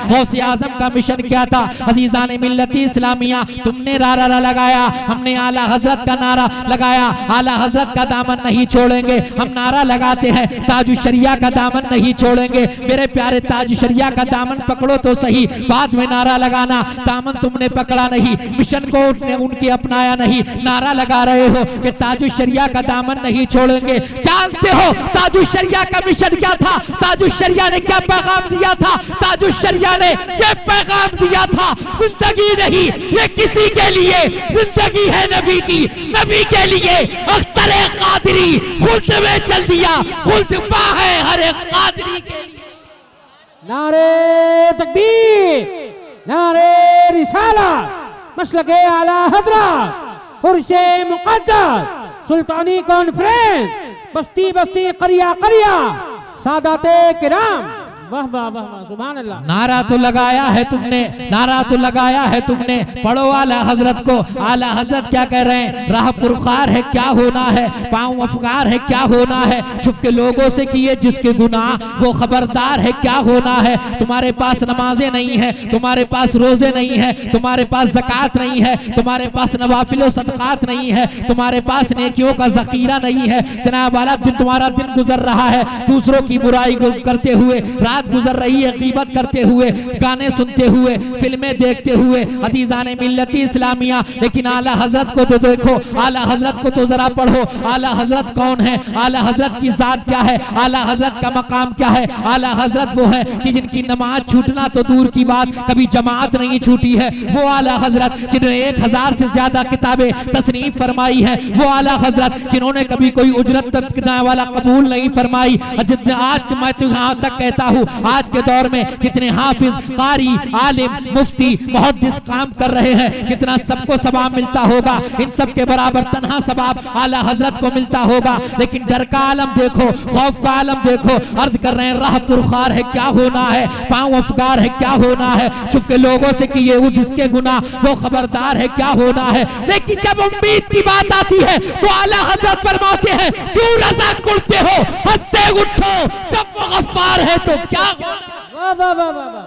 गौसे आजम का मिशन क्या था। अजीजान मिल्लती इस्लामिया, तुमने नारा लगाया, हमने आला हजरत का नारा लगाया, आला हजरत का दामन नहीं छोड़ेंगे। हम नारा लगाते हैं ताजु शरिया का दामन नहीं छोड़ेंगे। मेरे प्यारे ताजु शरिया का दामन पकड़ो तो सही, बाद में नारा लगाना। दामन तुमने पकड़ा नहीं, मिशन को उनके अपनाया नहीं, नारा लगा रहे हो कि ताजु शरिया का दामन नहीं छोड़ेंगे। जानते हो ताजु शरिया का मिशन क्या था? ताजु शरिया ने क्या पैगाम दिया था? ताजु शरिया ने ये पैगाम दिया था, जिंदगी नहीं ये किसी के लिए, जिंदगी है नबी की, नबी के लिए। अख्तर कादरी खुल्द में चल दिया, खुल्द है हर एक कादरी के लिए। नारे तकबीर, नारे रिसाला, मसलके आला हजरत, उर्शे मुक़द्दस, सुल्तानी कॉन्फ्रेंस, बस्ती बस्ती करिया करिया, सादाते किराम। वाह वाह वाह वाह, सुभान अल्लाह। नारा तो लगाया है तुमने, नारा तो लगाया है तुमने। पढ़ो आला हजरत को। आला हजरत क्या कह रहे हैं? राह पुरखार है क्या होना है, पाँव अफगार है क्या होना है, छुप के लोगों से किए जिसके गुनाह वो खबरदार है क्या होना है। तुम्हारे पास नमाजें नहीं है, तुम्हारे पास रोजे नहीं है, तुम्हारे पास ज़कात नहीं है, तुम्हारे पास नवाफिल सदकात नहीं है, तुम्हारे पास नेकियों का ज़खीरा नहीं है। जनाब वाला दिन तुम्हारा दिन गुजर रहा है दूसरों की बुराई करते हुए, रात गुजर रही है ग़ीबत करते हुए, गाने सुनते हुए, फिल्में देखते हुए। अजीज़ाने मिल्लती इस्लामिया, लेकिन आला हजरत को तो देखो, आला हजरत को तो जरा पढ़ो। आला हजरत कौन है? आला हजरत की जात क्या है? आला हजरत का मकाम क्या है? आला हजरत वो है कि जिनकी नमाज छूटना तो दूर की बात, कभी जमात नहीं छूटी है। वो आला हजरत जिन्होंने 1000 से ज्यादा किताबें तसनीफ फरमाई है। वो आला हजरत जिन्होंने कभी कोई उजरत वाला कबूल नहीं फरमाई। आज मैं तो यहाँ तक कहता हूँ, आज के दौर में कितने हाफिज, कारी, आलिम, मुफ्ती, मुहद्दिस काम कर रहे हैं, कितना सबको सवाब मिलता होगा। इन सब के बराबर तन्हा सवाब आला हजरत को मिलता होगा। लेकिन डर का आलम देखो, खौफ का आलम देखो। अर्ज कर रहे हैं राह पुरखार है क्या होना है, पाँव अफगार है क्या होना है, छुप के लोगों से किए वो जिसके गुनाह वो खबरदार है क्या होना है। लेकिन जब उम्मीद की बात आती है तो आला हजरत फरमाते हैं क्यों रज़ा कुलते हो, हंसते उठो, जब वो गफ्फार है तो क्या होना। वाह वाह वाह वाह वाह,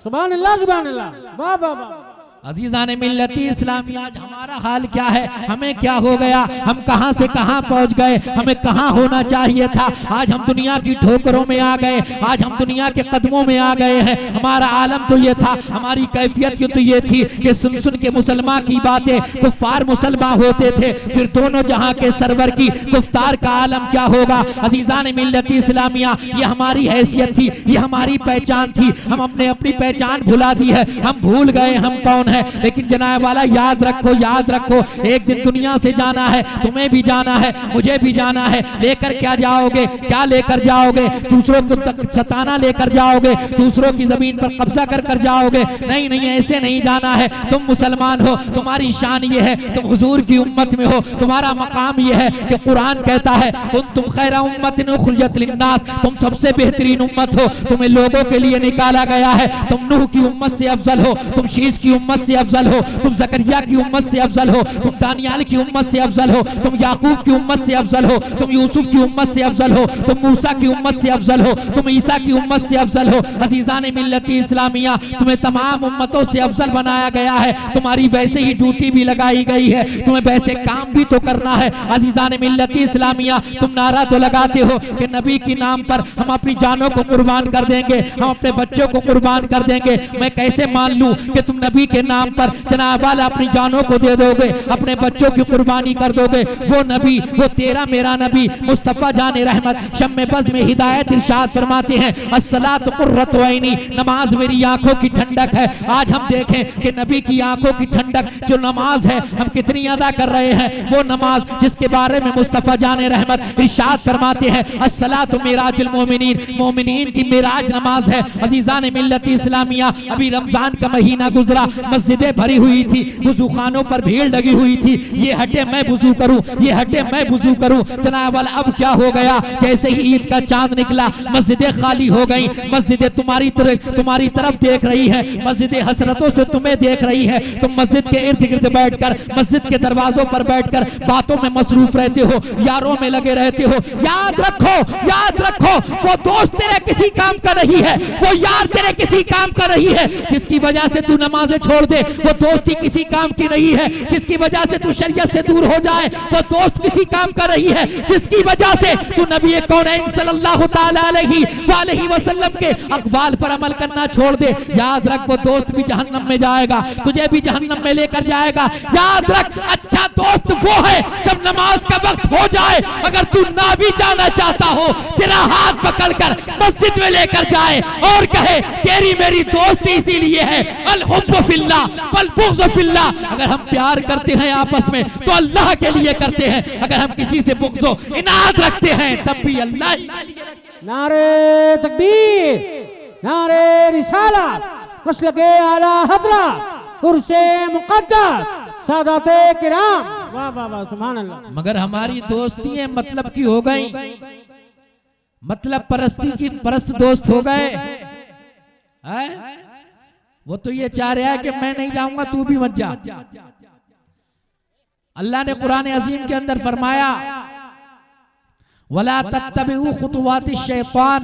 सुभान अल्लाह सुभान अल्लाह, वाह वाह वाह। अजीज़ाने मिल्लती इस्लामी, आज हमारा हाल क्या है? हमें क्या हो गया? हम कहां से कहां पहुंच गए? हमें कहां होना चाहिए था? आज हम दुनिया की ठोकरों में आ गए, आज हम दुनिया के कदमों में आ गए हैं। हमारा आलम तो ये था, हमारी कैफियत तो ये थी कि सुन सुन के मुसलमान की बातें कुफ्फार मुसलमान होते थे, फिर दोनों जहां के सरवर की गुफ्तार का आलम क्या होगा। अजीज़ाने मिल्लती इस्लामिया, ये हमारी हैसियत थी, ये हमारी पहचान थी। हम अपने अपनी पहचान भुला दी है, हम भूल गए हम कौन है। लेकिन जनाब वाला याद रखो, याद रखो, एक दिन दुनिया से जाना है, तुम्हें भी जाना है, मुझे भी जाना है। लेकर क्या जाओगे? क्या लेकर जाओगे? दूसरों को सताना लेकर जाओगे, दूसरों की जमीन पर कब्जा कर कर जाओगे? नहीं नहीं, ऐसे नहीं जाना है। तुम मुसलमान हो, तुम्हारी शान ये है, तुम हुजूर की उम्मत में हो, तुम्हारा मकाम ये है कि कुरान कहता है तुम खैरा उम्मतिन उखरिजत लिन्नास, तुम सबसे बेहतरीन उम्मत हो, तुम्हें लोगों के लिए निकाला गया है। तुम नूह की उम्मत से अफजल हो, तुम शीश की उम्मत से अफजल हो, तुम जकरिया की उम्मत से अफजल हो, तुम दानियाल की उम्मत से अफजल हो, तुम याकूब की उम्मत से अफजल हो, तुम यूसुफ की उम्मत से अफजल हो, तुम मूसा की उम्मत से अफजल हो, तुम ईसा की उम्मत से अफजल हो। अजीज़ाने मिल्लती इस्लामिया, तुम्हें तमाम उम्मतों से अफजल बनाया गया है। तुम्हारी वैसे ही ड्यूटी भी लगाई गई है, तुम्हें वैसे काम भी तो करना है। अजीज़ाने मिल्लती इस्लामिया, तुम नारा तो लगाते हो कि नबी के नाम पर हम अपनी जानों को कुर्बान कर देंगे, हम अपने बच्चों को कुर्बान कर देंगे। मैं कैसे मान लूं कि तुम नबी के नाम पर जनाब वाला अपनी जानों को दे दोगे, अपने बच्चों की कुर्बानी कर दोगे? वो नबी, वो तेरा मेरा नबी मुस्तफ़ा जाने रहमत शम्मे बज़ में हिदायत इरशाद फरमाते हैं, अस्सलातु कुर्रतु ऐनी, नमाज मेरी आंखों की ठंडक है। आज हम देखें कि नबी की आंखों की ठंडक जो नमाज है, हम कितनी अदा कर रहे हैं। वो नमाज जिसके बारे में मुस्तफ़ा जाने रहमत इरशाद फरमाते हैं, अस्सलातु मिराजुल मोमिनीन, मोमिनीन की मिराज नमाज है। अजीज़ाने मिल्लती इस्लामिया, अभी रमजान का महीना गुजरा, मस्जिदें भरी हुई थी, वुजू खानों पर भीड़ लगी हुई थी, ये हटे मैं वुजू करूं, ये हटे मैं वुजू करूं। जनाब वाला अब क्या हो गया, जैसे ही ईद का चांद निकला मस्जिदें खाली हो गई, मस्जिदें तुम्हारी तरफ देख रही है, मस्जिदें हसरतों से तुम्हें देख रही है। तुम मस्जिद के इर्द गिर्द बैठकर, मस्जिद के दरवाजों पर बैठकर बातों में मसरूफ रहते हो, यारों में लगे रहते हो। याद रखो वो दोस्त तेरे किसी काम का नहीं है, वो यार तेरे किसी काम का नहीं है। जिसकी वजह से तू नमाजें छोड़ दे वो दोस्ती किसी काम की नहीं है। जिसकी वजह से तू शरीयत से दूर हो जाए वो दोस्त किसी काम का नहीं है। जिसकी वजह से तू नबी कौनैन सल्लल्लाहु तआला अलैहि वसल्लम के अक़वाल पर अमल करना छोड़ दे, याद रख वो दोस्त भी जहन्नम में जाएगा, तुझे भी जहन्नम में लेकर जाएगा। याद रख अच्छा दोस्त वो है जब नमाज का वक्त हो जाए, अगर तू ना भी जाना चाहता हो तेरा हाथ पकड़कर मस्जिद में लेकर जाए और कहे तेरी मेरी दोस्ती इसीलिए है, अल हुब्बु फिल्लाह वल बुग़्ज़ु फिल्लाह। अगर हम प्यार करते हैं आपस में तो अल्लाह के लिए करते हैं, अगर हम किसी से बुग़्ज़ो इनाद रखते हैं तब भी अल्लाह के लिए। नारे तकबीर, नारे रिसालत, मसलके आला हज़रत, उर्से मुक़द्दस, सादाते किराम। वाह वाह वाह, सुभान अल्लाह। मगर हमारी दोस्तियां मतलब की हो गई, मतलब परस्त दोस्त हो गए हैं? वो तो ये चाह रहा है कि मैं नहीं जाऊंगा तू भी मत जा। अल्लाह ने कुरान अजीम के अंदर फरमाया वला तत्तबिउ खुतुवातिश शैतान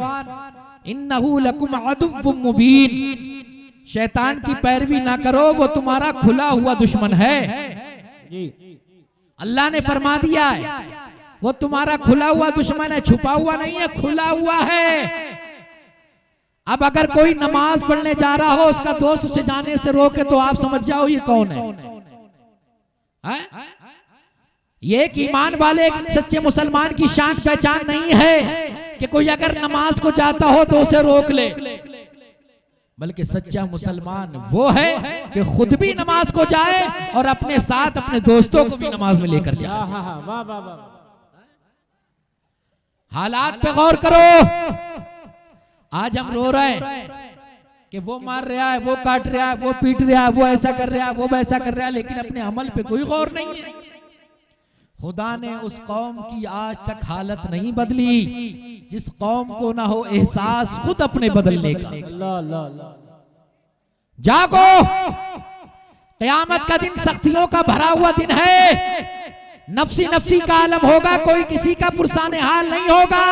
इन्नहु लकुम अदुव्वुम मुबीन। शैतान की पैरवी ना करो, वो तुम्हारा खुला हुआ दुश्मन है। अल्लाह ने फरमा दिया है वो तुम्हारा खुला हुआ दुश्मन है, छुपा हुआ नहीं है, खुला हुआ है। अब अगर कोई नमाज पढ़ने जा रहा हो उसका दोस्त उसे जाने से रोके तो आप समझ जाओ ये कौन है? ये एक ईमान वाले एक सच्चे मुसलमान की शान पहचान नहीं है कि कोई अगर नमाज को जाता हो तो उसे रोक ले, बल्कि सच्चा मुसलमान वो है कि खुद भी नमाज को जाए और अपने साथ अपने दोस्तों को भी नमाज में लेकर जाए। हालात पे गौर करो। आज हम रो रहे हैं कि वो मार रहा है, वो काट रहा है, वो पीट रहा है, वो ऐसा कर रहा है, वो वैसा कर रहा है, लेकिन अपने अमल पे कोई गौर नहीं है। खुदा ने उस कौम की आज तक हालत नहीं बदली जिस कौम को ना हो एहसास खुद अपने बदलने का। जागो, क़यामत का दिन सख्तियों का भरा हुआ दिन है। नफ्सी नफ्सी का आलम होगा, कोई किसी का पुरसाने हाल नहीं होगा।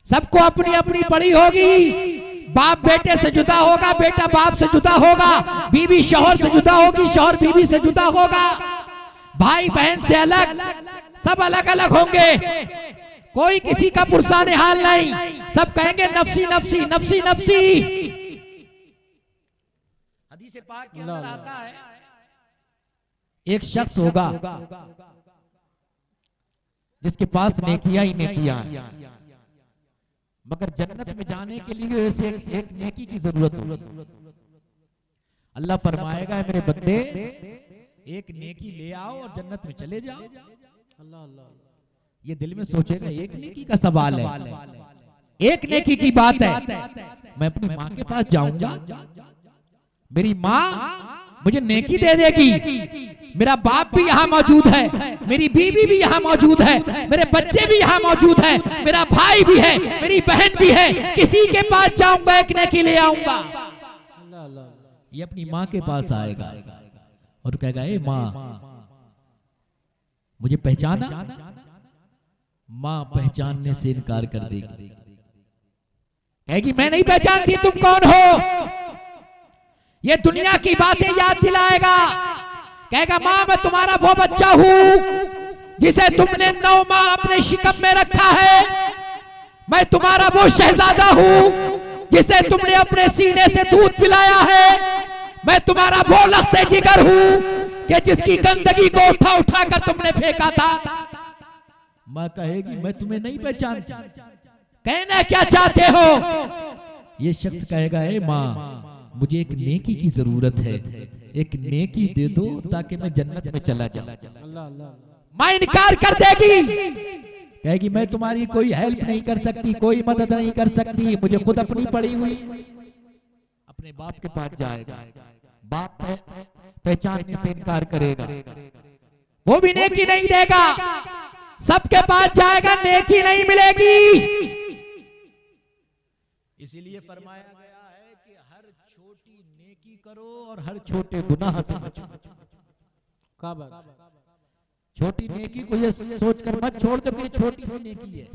सबको अपनी अपनी पड़ी होगी। बाप बेटे से जुदा होगा, बेटा बाप से जुदा होगा, बीवी शौहर से जुदा होगी, शौहर बीवी से जुदा होगा, भाई बहन से अलग, सब अलग अलग होंगे। कोई किसी का पुरसाने हाल नहीं, सब कहेंगे नफ्सी नफ्सी नफ्सी नफ्सी। हदीस पाक के अंदर आता है एक शख्स होगा जिसके पास नेकियां ही नेकियां हैं, मगर जन्नत में जाने के लिए उसे एक नेकी की जरूरत होगी। अल्लाह फरमाएगा मेरे बंदे एक नेकी ले आओ और जन्नत में चले जाओ। अल्लाह अल्लाह, ये दिल में सोचेगा एक नेकी का सवाल है, एक नेकी की बात है। मैं अपनी माँ के पास जाऊंगा, मेरी माँ मुझे नेकी दे देगी, मेरा बाप भी यहाँ मौजूद है, मेरी बीवी भी यहाँ मौजूद है, मेरे बच्चे भी यहाँ मौजूद है, मेरा भाई भी है, मेरी बहन भी है, किसी के पास जाऊंगा एक नेकी ले आऊंगा। ये अपनी माँ के पास आएगा और कहेगा ए माँ मुझे पहचाना? माँ पहचानने से इनकार कर देगी, कहेगी मैं नहीं पहचानती तुम कौन हो। ये दुनिया की बातें याद दिलाएगा, कहेगा माँ मैं तुम्हारा वो बच्चा हूँ जिसे तुमने 9 माह अपने शिकम में रखा है, मैं तुम्हारा वो शहजादा हूँ जिसे तुमने अपने सीने से दूध पिलाया है, मैं तुम्हारा वो लख्ते जिगर हूँ कि जिसकी गंदगी को उठा उठा कर तुमने फेंका था। माँ कहेगी मैं तुम्हें नहीं पहचानती, कहना क्या चाहते हो? ये शख्स कहेगा ए माँ मुझे एक नेकी की जरूरत है, एक नेकी दे दो ताकि मैं जन्नत में चला जाऊं। माँ इनकार कर देगी, कहेगी मैं तुम्हारी कोई हेल्प नहीं कर सकती, कोई मदद नहीं कर सकती, मुझे खुद अपनी पड़ी हुई। अपने बाप के पास जाएगा, बाप पहचानने से इनकार करेगा, वो भी नेकी नहीं देगा, सबके पास जाएगा, नेकी नहीं मिलेगी। इसीलिए फरमाया गया है कि हर छोटी नेकी करो और हर छोटे गुनाह से बचो। छोटी नेकी को ये सोचकर मत छोड़ दो कि छोटी सी नेकी है,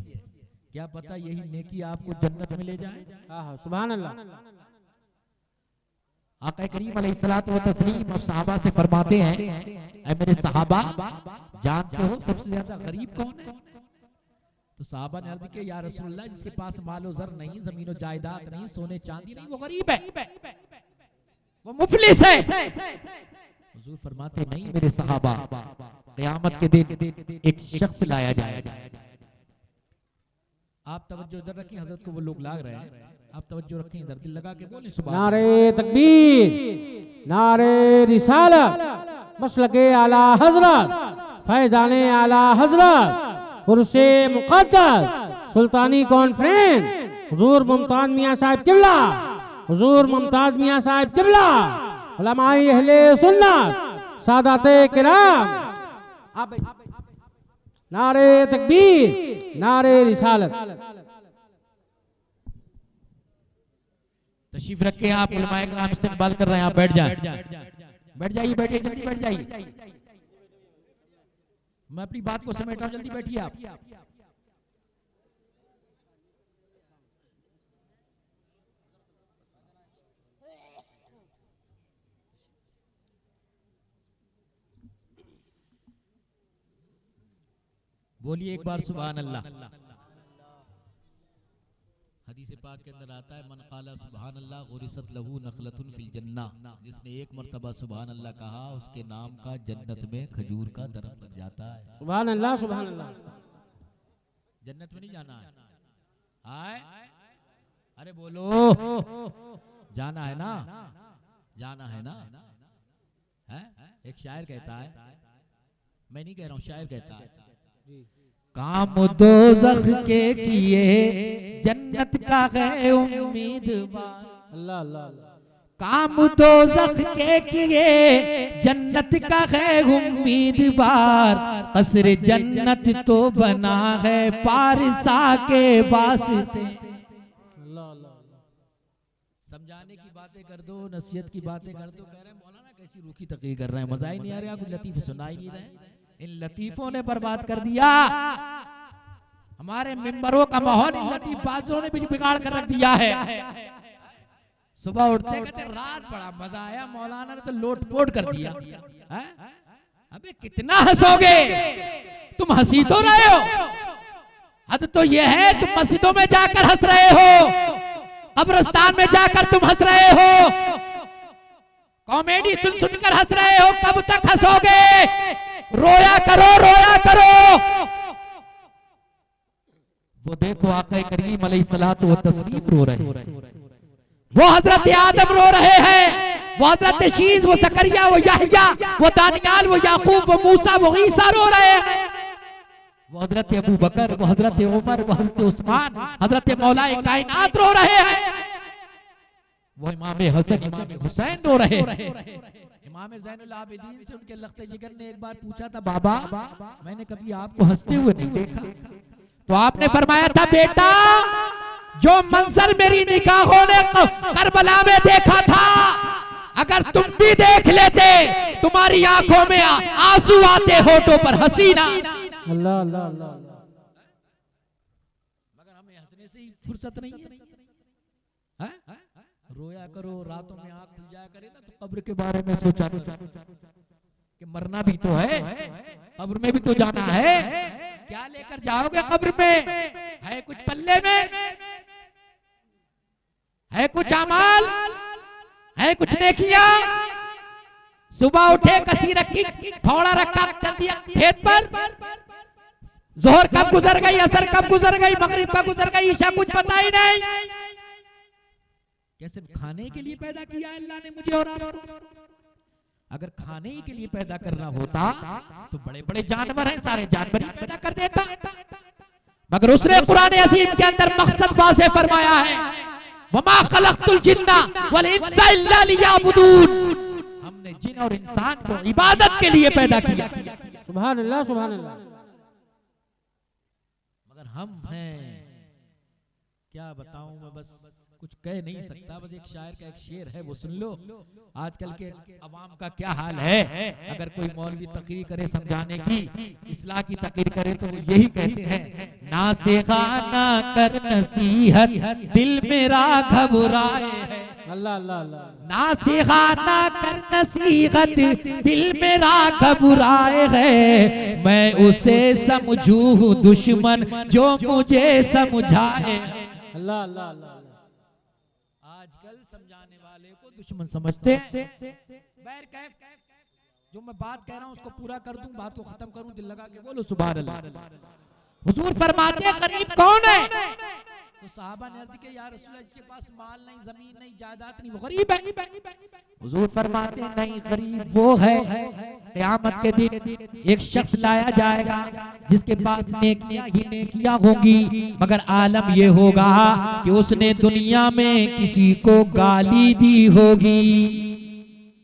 क्या पता यही नेकी आपको जन्नत में ले जाए। सुभान अल्लाह। आका करीम अलैहिस्सलातु व तस्लीम अब सहाबा से फरमाते हैं, ऐ मेरे सहाबा, जानते हो सबसे ज्यादा गरीब कौन है? तो सहाबा ने अर्ज किया, या रसूलल्लाह, जिसके पास मालो जर नहीं, जमीनो जायदाद नहीं, सोने चांदी नहीं, वो गरीब है, वो मुफलिस है। हुजूर फरमाते, नहीं मेरे सहाबा, क़यामत के दिन एक शख्स लाया जाएगा। आप तवज्जो इधर रखें, हजरत को वो लोग लाग रहे हैं, आप तवज्जो रखें इधर, दिल लगा के बोलें सुभान। नारे तकबीर, नारे रिसालत, मसलके आला हजरत, फैजाने आला हजरत, उर्से मुक़द्दस सुल्तानी कॉन्फ्रेंस, हुजूर मुमताज मियां साहिब किबला, हुजूर मुमताज मियां साहिब किबला, उलमाए अहले सुन्नत, सादाते किराम। नारे तकबीर, नारे रिसालत। तशरीफ रखे आप, उलमाए किराम इस्तेमाल कर रहे हैं, आप बैठ जाएं, बैठ जाइए, बैठिए, जल्दी बैठ जाइए, मैं अपनी बात को समेट रहा हूं, जल्दी बैठिए आप। बोलिए एक बार सुभान अल्लाह। हदीस पाक के अंदर आता है, मन क़ाला सुभान अल्लाह गुरिसत लहू नखलतुन फिल जन्नह, जिसने एक मर्तबा सुभान अल्लाह कहा, उसके नाम का जन्नत में खजूर का दरख्त लग जाता है। सुभान अल्लाह, सुभान अल्लाह। जन्नत में नहीं जाना है, आए अरे बोलो, जाना है ना, जाना है ना, है? एक शायर कहता है, मैं नहीं कह रहा हूँ, शायर कहता है, काम दोज़ख के किए जन्नत का है उम्मीदवार। अल्लाह अल्लाह। काम दोज़ख के किए जन्नत का है उम्मीदवार, कसर जन्नत तो बना है पारसा के वास्ते। समझाने की बातें कर दो, नसीहत की बातें कर दो, कह रहे हैं मौलाना कैसी रूखी तकरीर कर रहे हैं, मजा ही नहीं आ रहा, कुछ लतीफ सुनाई नहीं रहे। इन लतीफों ने बर्बाद कर दिया हमारे मिंबरों का माहौल, इन लतीफ बाजों ने भी बिगाड़ कर रख दिया है। सुबह उठते कहते रात बड़ा मजा आया, मौलाना ने तो लोटपोट कर दिया है? अबे कितना हंसोगे, तुम हंसी तो रहे हो, हद तो ये है तुम मस्जिदों में जाकर हंस रहे हो, कब्रिस्तान में जाकर तुम हंस रहे हो, कॉमेडी सुन सुनकर हंस रहे हो, कब तक हंसोगे? रोया करो, रोया करो। वो देखो आका करीम अलैहिस्सलातु व तस्लीम रो रहे हैं, वो हजरत आदम रो रहे हैं, वो हजरत शीश, वो जकरिया, वो याहया, वो दानियाल, वो याकूब, वो मूसा, वो ईसा रो रहे हैं, वो हजरत अबू बकर, वो हजरत उमर, वो हजरत उस्मान, हजरत मौलाए कायनात रो रहे हैं, वो इमाम हसन, इमाम हुसैन रो रहे हैं। इमाम ज़ैनुल आबिदीन से उनके लख्ते जिगर ने एक बार पूछा था, बाबा मैंने कभी आपको हंसते हुए नहीं देखा, तो आपने फरमाया था, बेटा जो मंजर मेरी निगाहों ने करबला में देखा था, अगर तुम भी देख लेते, तुम्हारी आंखों में आंसू आते, होठों पर हंसी ना। अल्लाह अल्लाह अल्लाह। मगर हमें हंसने से ही फुर्सत नहीं है, है? रोया करो, रातों में आंख खुल जाया करे ना, तो कब्र के बारे में सोचा करो कि मरना भी तो है, कब्र में भी तो जाना है, क्या लेकर जाओगे कब्र में? है कुछ पल्ले में? है कुछ अमाल? है कुछ नेकियां? सुबह उठे, कसी रखी, थोड़ा रखा, चल दिया खेत पर, जोहर कब गुजर गई, असर कब गुजर गई, मगरिब कब गुजर गई, ईशा कुछ पता ही नहीं। कैसे खाने के लिए पैदा किया अल्लाह ने मुझे और आपको? अगर खाने ही के लिए पैदा करना होता तो बड़े बड़े जानवर हैं, सारे जानवर ही पैदा कर देता, मगर उसने कुरान अज़ीम के अंदर मकसद वाज़ेह फरमाया है, वमा खलक़तुल जिन्ना वल इंसा इल्ला लियअबुदून। हमने जिन और इंसान को इबादत के लिए पैदा किया। सुभान अल्लाह, सुभान अल्लाह। मगर हम हैं, क्या बताऊं मैं, बस कुछ कह नहीं सकता। बस एक शायर का एक शेर है, वो सुन लो। आजकल के अवाम का क्या हाल है, अगर कोई मौलवी तकरीर करे समझाने की, इस्लाह की तकरीर करे, तो वो यही कहते हैं, नासेहा ना कर नसीहत दिल मेरा घबराए है। अल्लाह अल्लाह अल्लाह। नासेहा ना कर नसीहत दिल मेरा घबराए है, मैं उसे समझूं दुश्मन जो मुझे समझाए। अल्लाह अल्लाह अल्लाह। आजकल समझाने वाले को दुश्मन समझते हैं। बैर कैफ, जो मैं बात कह रहा हूं उसको पूरा कर दूं, बात को खत्म करूं, दिल लगा के बोलो सुभान अल्लाह। हुजूर फरमाते हैं गरीब कौन है? तो सहाबा ने अर्ज किया, या रसूल अल्लाह, जिसके पास माल नहीं, जमीन नहीं, जायदाद नहीं, वो गरीब है। हुजूर फरमाते हैं नहीं, गरीब वो है क़यामत के दिन एक शख्स लाया जाएगा जिसके पास नेकियां ही नेकियां होंगी, मगर आलम ये होगा कि उसने दुनिया में किसी को गाली दी होगी,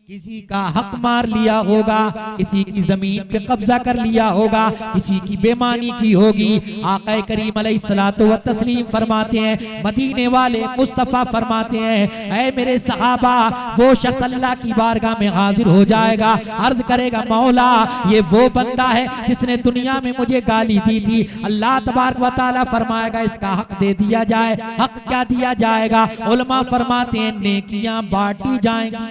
किसी का हक मार लिया होगा, किसी की जमीन पे कब्जा कर लिया होगा, किसी की बेमानी की होगी। आका करीम अलैहिस्सलातु व तस्लीम फरमाते हैं, मदीने वाले मुस्तफ़ा फरमाते हैं, ऐ मेरे सहाबा, वो शख्स अल्लाह की बारगाह में हाजिर हो जाएगा, अर्ज करेगा, मौला ये वो बंदा है जिसने दुनिया में मुझे गाली दी थी। अल्लाह तबारक व तआला फरमाएगा इसका हक दे दिया जाए। हक क्या दिया जाएगा? उलमा फरमाते हैं नेकियां बांटी जाएंगी,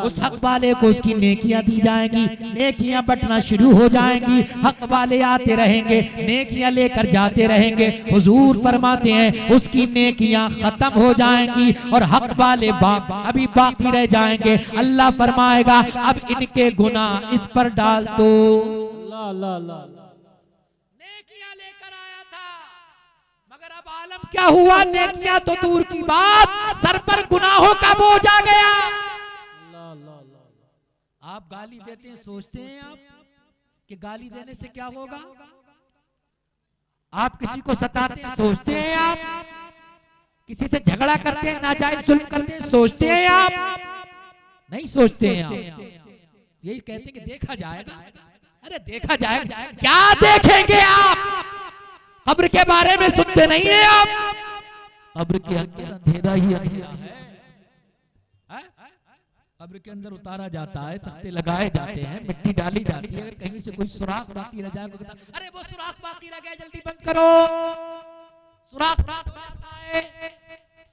उस हक वाले को उसकी नेकियां दी जाएंगी, नेकियां बंटना शुरू हो जाएंगी, हक वाले आते रहेंगे, नेकियां लेकर जाते रहेंगे। हुजूर फरमाते हैं उसकी नेकियां खत्म हो जाएंगी और हक वाले अभी बाकी रह जाएंगे। अल्लाह फरमाएगा अब इनके गुनाह इस पर डाल दो। नेकियां लेकर आया था, मगर अब आलम क्या हुआ, नेकियां तो दूर की बात, सर पर गुनाहों का बोझ आ गया। आप गाली देते हैं, सोचते हैं आप कि गाली देने से क्या होगा? आप किसी को सताते हैं, सोचते हैं आप किसी से झगड़ा करते हैं, नाजायज जुल्म करते हैं, सोचते हैं आप? नहीं सोचते हैं आप। यही कहते हैं कि देखा जाएगा। अरे देखा जाएगा, क्या देखेंगे आप? कब्र के बारे में सुनते नहीं है आप? कब्र के अंदर अंधेरा ही अंधेरा है। कब्र के अंदर उतारा जाता है, तख्ते लगाए जाते हैं, मिट्टी डाली जाती है, अगर कहीं से कोई सुराख बाकी रह जाए, अरे वो सुराख बाकी रह गया, जल्दी बंद करो। सुराख हो जाता है,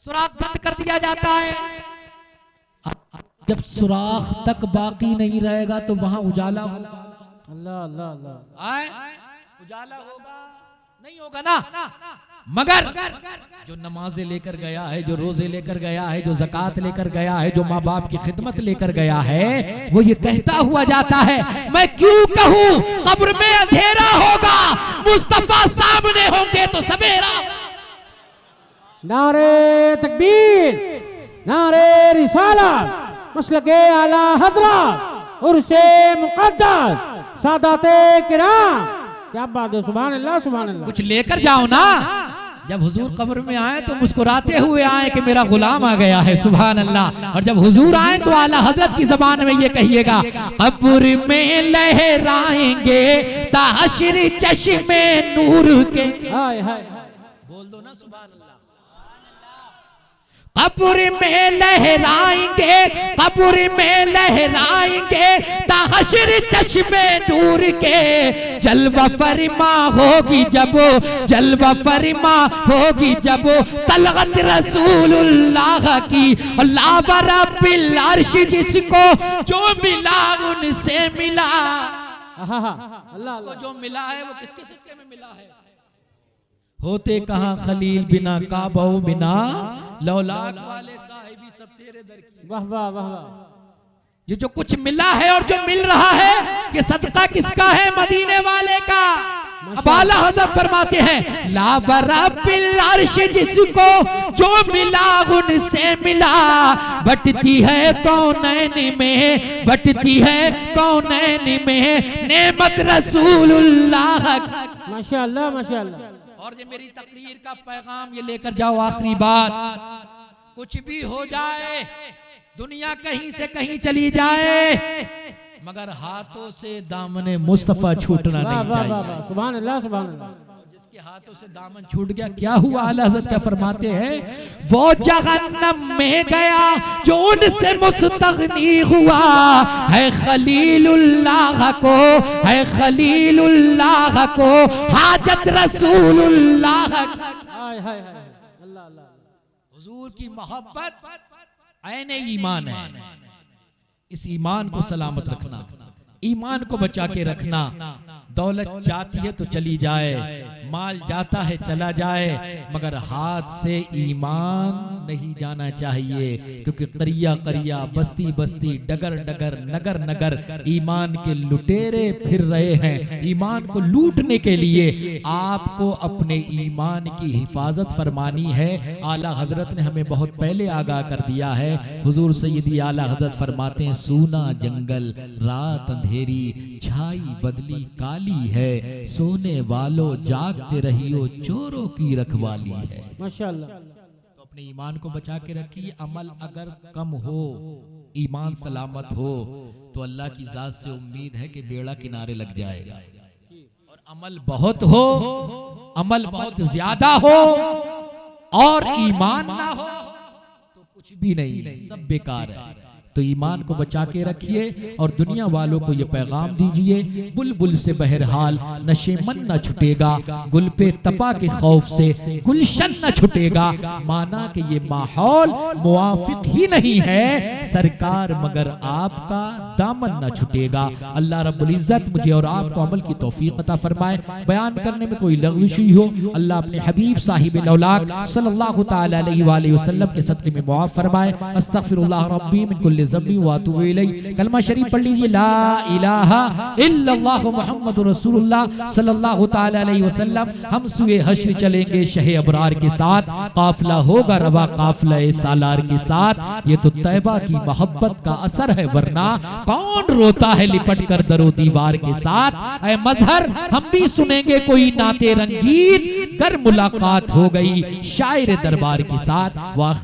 सुराख बंद कर दिया जाता है। जब सुराख तक बाकी नहीं रहेगा तो वहां उजाला होगा। अल्लाह अल्लाह अल्लाह। उजाला होगा नहीं होगा ना? मगर जो नमाजें लेकर गया है, जो रोजे लेकर गया है, जो ज़कात लेकर गया है, जो माँ बाप की खिदमत लेकर गया है, वो ये कहता हुआ जाता है, मैं क्यों कहूँ कब्र में अंधेरा होगा, मुस्तफा सामने होंगे तो सवेरा। नारे तकबीर, नारे रिसालत, मसलके आला हज़रत, उर्से मुक़द्दस, सादाते किराम। क्या बात है, सुभान अल्लाह, सुभान अल्लाह। कुछ लेकर जाओ ना। जब हुजूर कब्र में आए तो मुस्कुराते हुए आए कि मेरा गुलाम आ गया है, सुभान अल्लाह। और जब हुजूर आए तो आला हजरत की जबान में ये कहिएगा, कब्र में लहराएंगे ताशरी चश्मे नूर के। हाय हाय, बोल दो ना सुभान अल्लाह। कब्र में लहराएंगे, कब्र में लहराएंगे ताशरी चश्मे नूर के। जलवा फरमा होगी जब, जलवा फरमा होगी जब तलगत रसूलुल्लाह की। अल्लाह रब्बिल अर्श जिसको जो मिला उनसे मिला। अल्लाह जो मिला है वो किसके सदके में मिला है? होते कहाँ खलील बिना काबा बिना, लौलाक वाले साहिबी सब तेरे दर की। वाह वाह वाह वाह। ये जो कुछ मिला है और जो मिल रहा है, ये सदका किसका है? मदीने वाले का। अब आला हज़रत फरमाते हैं, ला बरब्बिल अर्श जिसको जो मिला उनसे मिला। बटती है कौनैन में, बटती है कौनैन में नेमत रसूलुल्लाह। माशाअल्लाह माशाअल्लाह। और ये मेरी तकरीर का पैगाम ये लेकर जाओ, आखिरी बात, कुछ भी हो जाए दुनिया कहीं से कहीं चली जाए मगर हाथों से दामने मुस्तफा छूटना वाह नहीं वाह चाहिए। वाह वाह, सुभान अल्लाह सुभान अल्लाह। जिसके हाथों से दामन छूट गया क्या हुआ? आला हज़रत क्या फरमाते हैं, वो जहन्नम में गया जो उनसे मुस्तगनी हुआ है खलीलुल्लाह को, है खलीलुल्लाह को हाजत रसूलुल्लाह। हाय हाय हाय, अल्लाह अल्लाह। हुजूर की मोहब्बत ऐने ईमान है। इस ईमान को सलामत रखना, ईमान को बचा के रखना। दौलत जाती है तो चली जाए, माल जाता है चला जाए, मगर हाथ से ईमान नहीं जाना चाहिए, क्योंकि करिया करिया बस्ती बस्ती डगर डगर नगर नगर ईमान के लुटेरे फिर रहे हैं। ईमान को लूटने के लिए आपको अपने ईमान की हिफाजत फरमानी है। आला हजरत ने हमें बहुत पहले आगाह कर दिया है। हुजूर सैयदी आला हजरत फरमाते हैं, सूना जंगल रात अंधेरी छाई बदली काली है, सोने वालों जागते रहियो चोरों की रखवाली है। माशाअल्लाह। तो अपने ईमान को बचा के रखिए। अमल अगर कम हो, ईमान सलामत हो, तो अल्लाह की जात से उम्मीद है कि बेड़ा किनारे लग जाएगा। और अमल बहुत हो, अमल बहुत ज्यादा हो और ईमान ना हो तो कुछ भी नहीं, सब बेकार है। तो ईमान को बचा के रखिए और दुनिया वालों को ये पैगाम दीजिए, बुलबुल से बहरहाल नशे मन न छुटेगा, गुल पे तपा के खौफ से गुलशन न छुटेगा। माना कि ये माहौल मुवाफिक ही नहीं है सरकार, मगर आपका दामन न छुटेगा। अल्लाह रब्बुल इज्जत मुझे और आपको अमल की तौफीक अता फरमाए। बयान करने में कोई लग़्ज़ हो, अल्लाह अपने हबीब साहिब लौलाक सल्लल्लाहु तआला अलैहि वसल्लम के सदक़े में मुआफ़ फरमाए। अस्तग़फिरुल्लाह रब्बी मिन कुल्लि ज़म्बि व अतूबु इलैहि। कलमा शरीफ पढ़ लीजिए, ला इलाहा इल्लल्लाह मुहम्मदुर रसूलुल्लाह सल्लल्लाहु तआला अलैहि वसल्लम। हम सुए हश्र चलेंगे शहे अबरार के साथ, काफिला होगा रवा काफिला सालार के साथ। ये तो तैबा की मोहब्बत का असर है, वरना कौन रोता है लिपट कर दरो दीवार के साथ। ऐ मजहर हम भी सुनेंगे कोई नाते रंगीन, कर मुलाकात हो गई शायर दरबार के साथ। वाह।